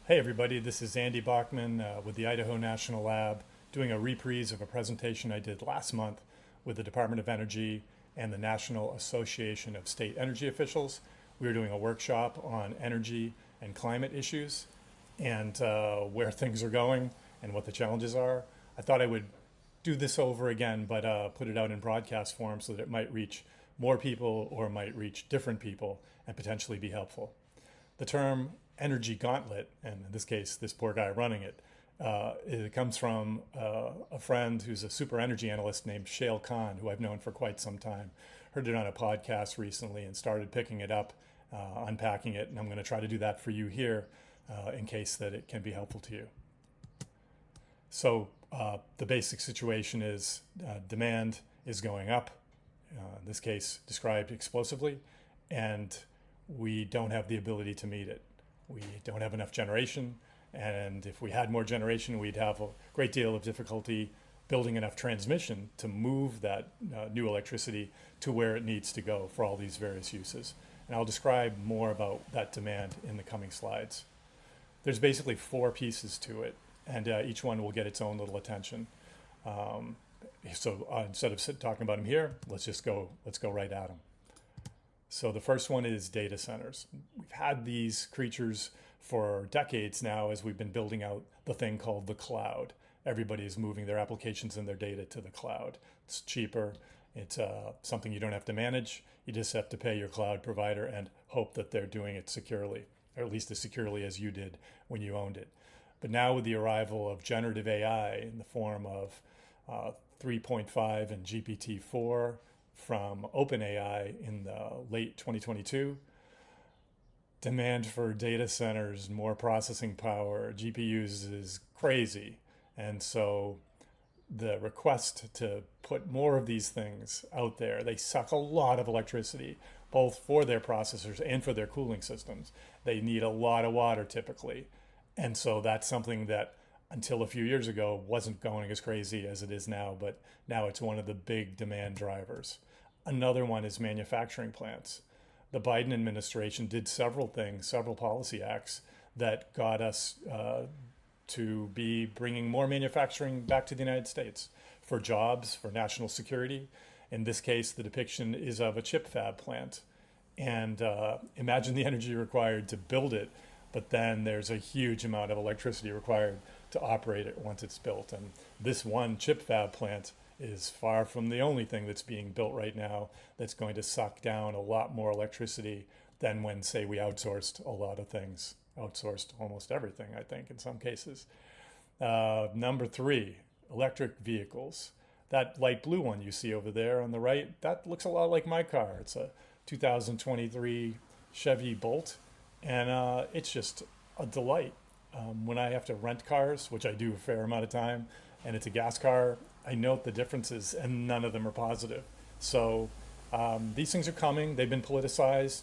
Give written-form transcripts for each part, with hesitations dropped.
Hey everybody, this is Andy Bachman with the Idaho National Lab doing a reprise of a presentation I did last month with the Department of Energy and the National Association of State Energy Officials. We were doing a workshop on energy and climate issues and where things are going and what the challenges are. I thought I would do this over again, but put it out in broadcast form so that it might reach more people or might reach different people and potentially be helpful. The term energy gauntlet, and in this case, this poor guy running it comes from a friend who's a super energy analyst named Shail Khan, who I've known for quite some time. Heard it on a podcast recently and started picking it up, unpacking it, and I'm going to try to do that for you here in case that it can be helpful to you. So the basic situation is demand is going up, in this case described explosively, and we don't have the ability to meet it. We don't have enough generation, and if we had more generation, we'd have a great deal of difficulty building enough transmission to move that new electricity to where it needs to go for all these various uses. And I'll describe more about that demand in the coming slides. There's basically four pieces to it, and each one will get its own little attention. So instead of talking about them here, let's go right at them. So the first one is data centers. We've had these creatures for decades now as we've been building out the thing called the cloud. Everybody is moving their applications and their data to the cloud. It's cheaper. It's something you don't have to manage. You just have to pay your cloud provider and hope that they're doing it securely, or at least as securely as you did when you owned it. But now with the arrival of generative AI in the form of 3.5 and GPT-4, from OpenAI in the late 2022, demand for data centers, more processing power, GPUs is crazy. And so the request to put more of these things out there, they suck a lot of electricity, both for their processors and for their cooling systems. They need a lot of water typically. And so that's something that until a few years ago wasn't going as crazy as it is now, but now it's one of the big demand drivers. Another one is manufacturing plants. The Biden administration did several things, several policy acts that got us to be bringing more manufacturing back to the United States for jobs, for national security. In this case, the depiction is of a chip fab plant. And imagine the energy required to build it, but then there's a huge amount of electricity required to operate it once it's built. And this one chip fab plant is far from the only thing that's being built right now that's going to suck down a lot more electricity than when, say, we outsourced a lot of things, outsourced almost everything, I think, in some cases. Number three, electric vehicles. That light blue one you see over there on the right, that looks a lot like my car. It's a 2023 Chevy Bolt, and it's just a delight. When I have to rent cars, which I do a fair amount of time, and it's a gas car, I note the differences, and none of them are positive. So these things are coming. They've been politicized.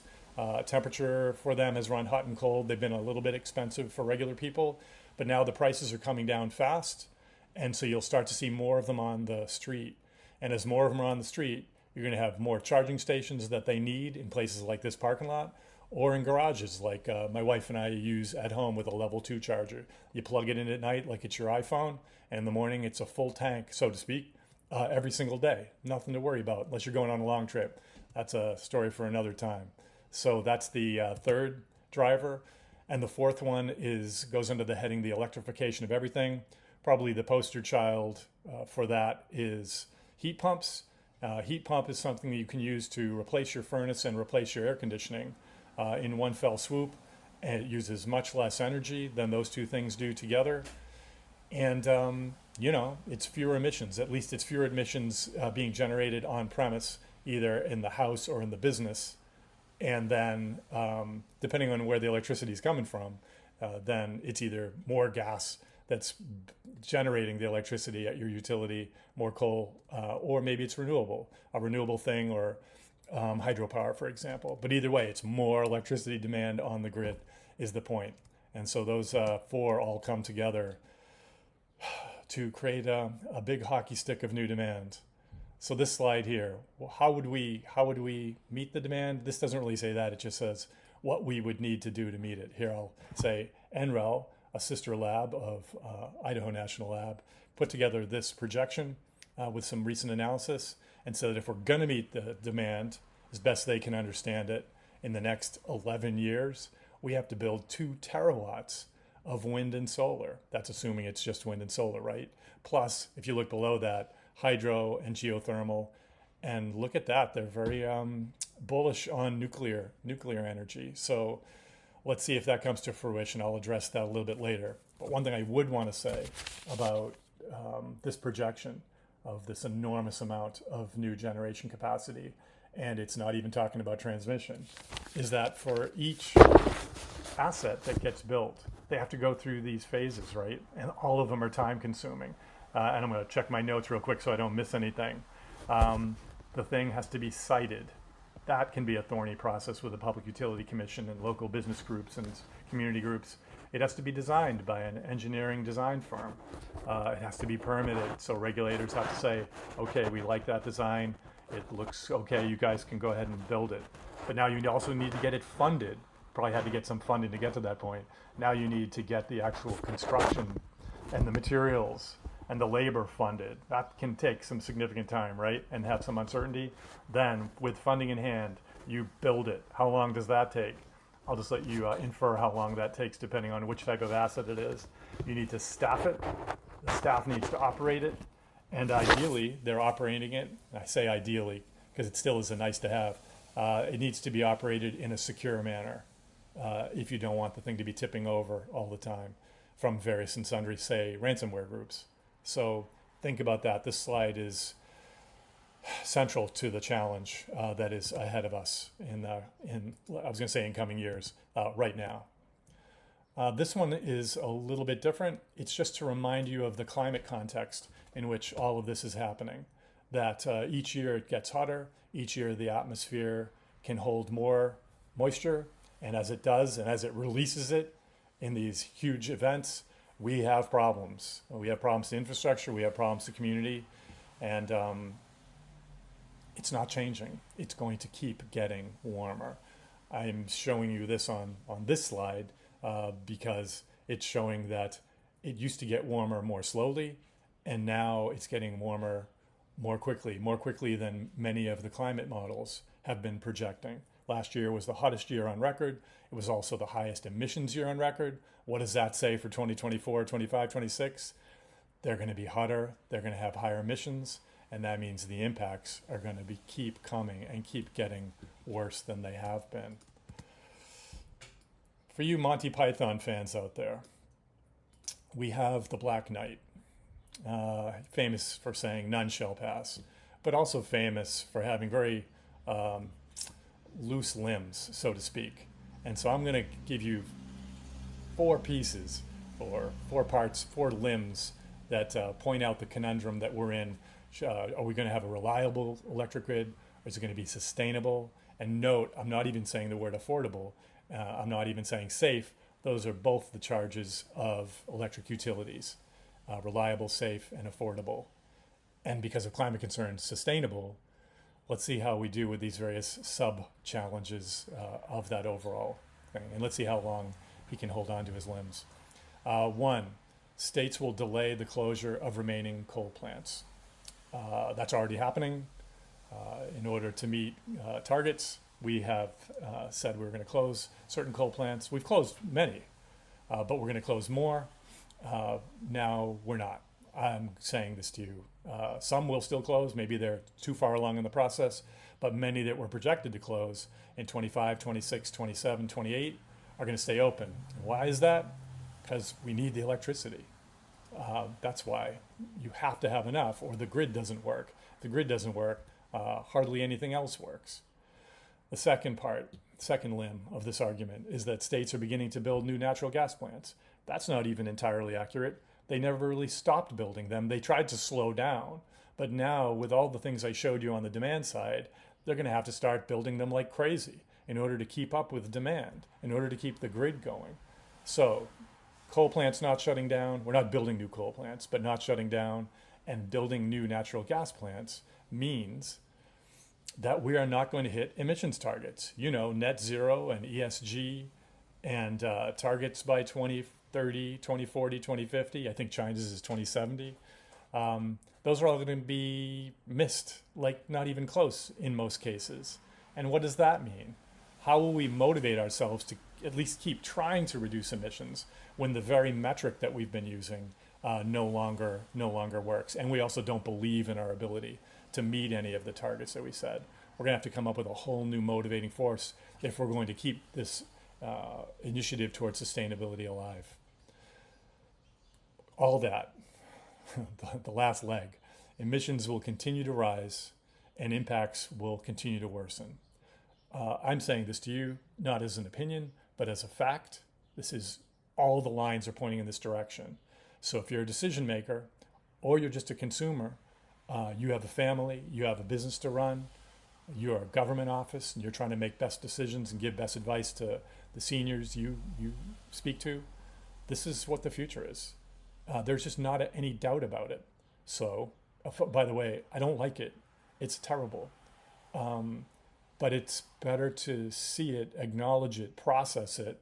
Temperature for them has run hot and cold. They've been a little bit expensive for regular people, but now the prices are coming down fast, and so you'll start to see more of them on the street. And as more of them are on the street, you're going to have more charging stations that they need in places like this parking lot, or in garages like my wife and I use at home with a level 2 charger. You plug it in at night like it's your iPhone, and in the morning it's a full tank, so to speak, every single day. Nothing to worry about unless you're going on a long trip. That's a story for another time. So that's the third driver. And the fourth one goes under the heading the electrification of everything. Probably the poster child for that is heat pumps. Heat pump is something that you can use to replace your furnace and replace your air conditioning in one fell swoop, and it uses much less energy than those two things do together. And it's fewer emissions. At least it's fewer emissions being generated on premise, either in the house or in the business. And then depending on where the electricity is coming from, then it's either more gas that's generating the electricity at your utility, more coal, or maybe it's a renewable thing, or hydropower, for example. But either way, it's more electricity demand on the grid is the point. And so those four all come together to create a big hockey stick of new demand. So this slide here, how would we meet the demand? This doesn't really say that. It just says what we would need to do to meet it. Here I'll say NREL, a sister lab of Idaho National Lab, put together this projection with some recent analysis, and said that if we're going to meet the demand as best they can understand it in the next 11 years, we have to build 2 terawatts of wind and solar. That's assuming it's just wind and solar, right? Plus, if you look below that, hydro and geothermal. And look at that, they're very bullish on nuclear energy. So let's see if that comes to fruition. I'll address that a little bit later. But one thing I would want to say about this projection of this enormous amount of new generation capacity, and it's not even talking about transmission, is that for each asset that gets built, they have to go through these phases, right? And all of them are time consuming. And I'm going to check my notes real quick so I don't miss anything. The thing has to be sited. That can be a thorny process with the Public Utility Commission and local business groups and community groups. It has to be designed by an engineering design firm. It has to be permitted, so regulators have to say, okay, we like that design. It looks okay, you guys can go ahead and build it. But now you also need to get it funded. Probably had to get some funding to get to that point. Now you need to get the actual construction and the materials and the labor funded. That can take some significant time, right? And have some uncertainty. Then with funding in hand, you build it. How long does that take? I'll just let you infer how long that takes depending on which type of asset it is. You need to staff it. The staff needs to operate it. And ideally, they're operating it. I say ideally because it still is a nice to have. It needs to be operated in a secure manner if you don't want the thing to be tipping over all the time from various and sundry, say, ransomware groups. So think about that. This slide is central to the challenge that is ahead of us in I was going to say in coming years, right now. This one is a little bit different. It's just to remind you of the climate context in which all of this is happening, that each year it gets hotter, each year the atmosphere can hold more moisture, and as it does, and as it releases it in these huge events, we have problems. We have problems to infrastructure, we have problems to community, and it's not changing. It's going to keep getting warmer. I'm showing you this on this slide because it's showing that it used to get warmer more slowly, and now it's getting warmer more quickly than many of the climate models have been projecting. Last year was the hottest year on record. It was also the highest emissions year on record. What does that say for 2024, 25, 26? They're going to be hotter, they're going to have higher emissions, and that means the impacts are going to keep coming and keep getting worse than they have been. For you Monty Python fans out there, we have the Black Knight, famous for saying none shall pass, but also famous for having very loose limbs, so to speak. And so I'm going to give you 4 pieces or 4 parts, 4 limbs that point out the conundrum that we're in. Are we going to have a reliable electric grid, or is it going to be sustainable? And note, I'm not even saying the word affordable. I'm not even saying safe. Those are both the charges of electric utilities, reliable, safe, and affordable. And because of climate concerns, sustainable. Let's see how we do with these various sub-challenges of that overall thing. And let's see how long he can hold on to his limbs. 1, states will delay the closure of remaining coal plants. That's already happening. In order to meet targets, we have said we're going to close certain coal plants. We've closed many, but we're going to close more. Now we're not. I'm saying this to you. Some will still close. Maybe they're too far along in the process, but many that were projected to close in 25, 26, 27, 28 are going to stay open. Why is that? Because we need the electricity. That's why. You have to have enough or the grid doesn't work. If the grid doesn't work, hardly anything else works. The second limb of this argument is that states are beginning to build new natural gas plants. That's not even entirely accurate. They never really stopped building them. They tried to slow down. But now, with all the things I showed you on the demand side, they're going to have to start building them like crazy in order to keep up with demand, in order to keep the grid going. So, coal plants not shutting down. We're not building new coal plants, but not shutting down and building new natural gas plants means that we are not going to hit emissions targets. You know, net zero and ESG and targets by 2030, 2040, 2050. I think China's is 2070. Those are all going to be missed, like not even close in most cases. And what does that mean? How will we motivate ourselves to at least keep trying to reduce emissions when the very metric that we've been using no longer works? And we also don't believe in our ability to meet any of the targets that we said. We're going to have to come up with a whole new motivating force if we're going to keep this initiative towards sustainability alive. All that, the last leg, emissions will continue to rise and impacts will continue to worsen. I'm saying this to you not as an opinion, but as a fact. This is, all the lines are pointing in this direction. So if you're a decision maker or you're just a consumer, you have a family, you have a business to run, you're a government office, and you're trying to make best decisions and give best advice to the seniors you speak to, this is what the future is. There's just not any doubt about it. So, by the way, I don't like it. It's terrible. But it's better to see it, acknowledge it, process it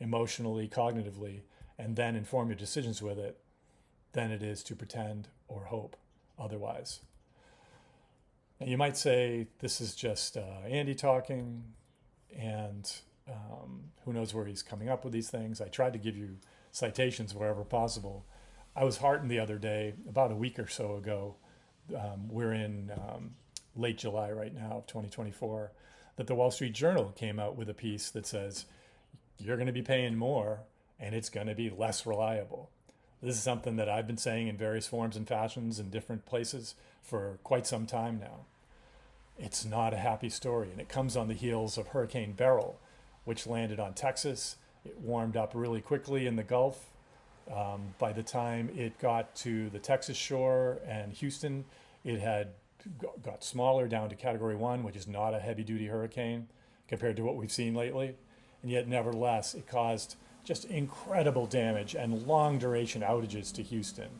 emotionally, cognitively, and then inform your decisions with it than it is to pretend or hope otherwise. And you might say, this is just Andy talking, and who knows where he's coming up with these things. I tried to give you citations wherever possible. I was heartened the other day, about a week or so ago, we're in late July right now of 2024, that the Wall Street Journal came out with a piece that says, you're going to be paying more and it's going to be less reliable. This is something that I've been saying in various forms and fashions in different places for quite some time now. It's not a happy story, and it comes on the heels of Hurricane Beryl, which landed on Texas. It warmed up really quickly in the Gulf. By the time it got to the Texas shore and Houston, it had got smaller down to Category 1, which is not a heavy-duty hurricane compared to what we've seen lately. And yet, nevertheless, it caused just incredible damage and long-duration outages to Houston.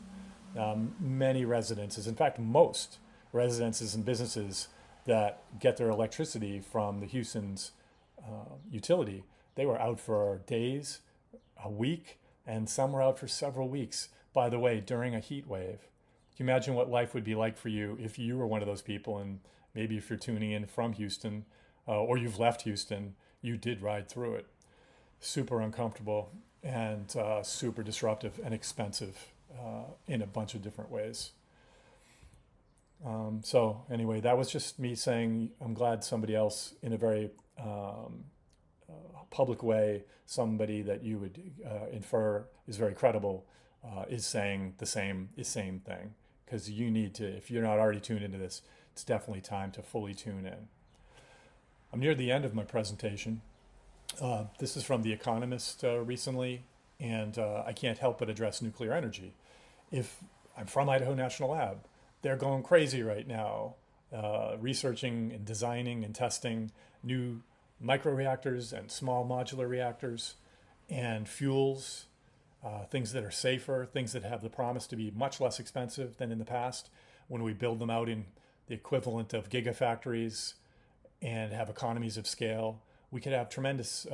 Many residences, in fact, most residences and businesses that get their electricity from the Houston's utility, they were out for days, a week, and some were out for several weeks, by the way, during a heat wave. Can you imagine what life would be like for you if you were one of those people, and maybe if you're tuning in from Houston or you've left Houston, you did ride through it. Super uncomfortable and super disruptive and expensive in a bunch of different ways. So anyway, that was just me saying I'm glad somebody else in a very public way, somebody that you would infer is very credible, is saying the same thing. Because you need to, if you're not already tuned into this, it's definitely time to fully tune in. I'm near the end of my presentation. This is from The Economist recently, and I can't help but address nuclear energy. If I'm from Idaho National Lab, they're going crazy right now, researching and designing and testing new microreactors and small modular reactors and fuels, things that are safer, things that have the promise to be much less expensive than in the past when we build them out in the equivalent of gigafactories and have economies of scale. We could have tremendous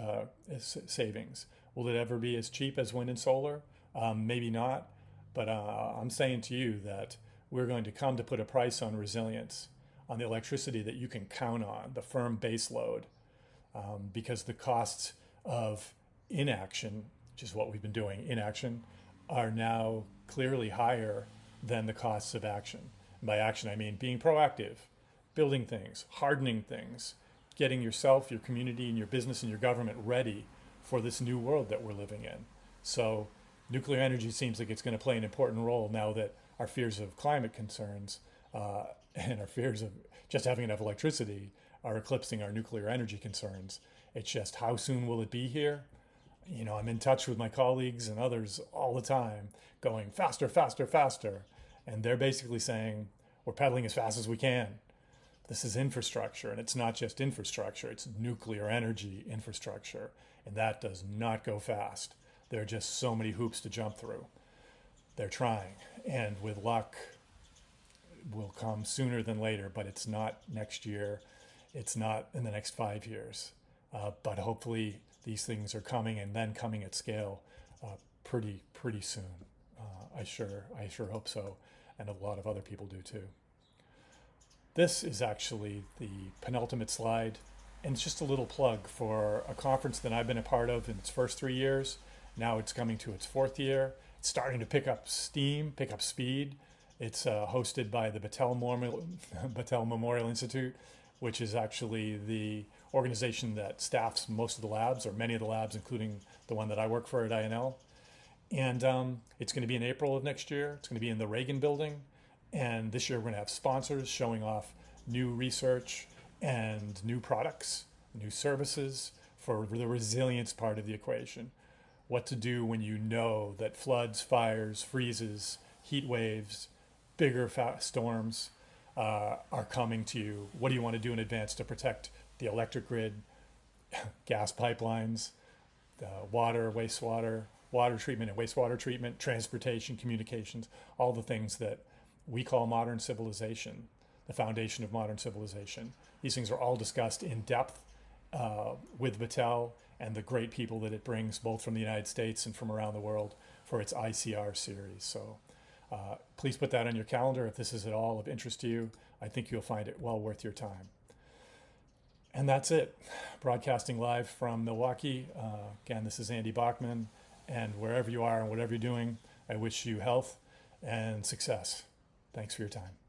savings. Will it ever be as cheap as wind and solar? Maybe not, but I'm saying to you that we're going to come to put a price on resilience, on the electricity that you can count on, the firm base load, because the costs of inaction, which is what we've been doing, inaction, are now clearly higher than the costs of action. And by action, I mean being proactive, building things, hardening things, getting yourself, your community, and your business and your government ready for this new world that we're living in. So nuclear energy seems like it's going to play an important role now that our fears of climate concerns and our fears of just having enough electricity are eclipsing our nuclear energy concerns. It's just, how soon will it be here? You know, I'm in touch with my colleagues and others all the time going faster, faster, faster. And they're basically saying, we're pedaling as fast as we can. This is infrastructure, and it's not just infrastructure, it's nuclear energy infrastructure. And that does not go fast. There are just so many hoops to jump through. They're trying, and with luck, will come sooner than later, but it's not next year. It's not in the next 5 years. But hopefully these things are coming, and then coming at scale pretty soon. I sure hope so, and a lot of other people do too. This is actually the penultimate slide, and it's just a little plug for a conference that I've been a part of in its first 3 years. Now it's coming to its fourth year. It's starting to pick up steam, pick up speed. It's hosted by the Battelle Memorial Institute, which is actually the organization that staffs most of the labs, or many of the labs, including the one that I work for at INL. And it's going to be in April of next year. It's going to be in the Reagan building. And this year we're going to have sponsors showing off new research and new products, new services for the resilience part of the equation. What to do when you know that floods, fires, freezes, heat waves, bigger storms are coming to you. What do you want to do in advance to protect the electric grid, gas pipelines, water, wastewater, water treatment and wastewater treatment, transportation, communications, all the things that we call modern civilization, the foundation of modern civilization. These things are all discussed in depth with Battelle and the great people that it brings, both from the United States and from around the world, for its ICR series. So please put that on your calendar if this is at all of interest to you. I think you'll find it well worth your time. And that's it. Broadcasting live from Milwaukee. Again, this is Andy Bachman. And wherever you are and whatever you're doing, I wish you health and success. Thanks for your time.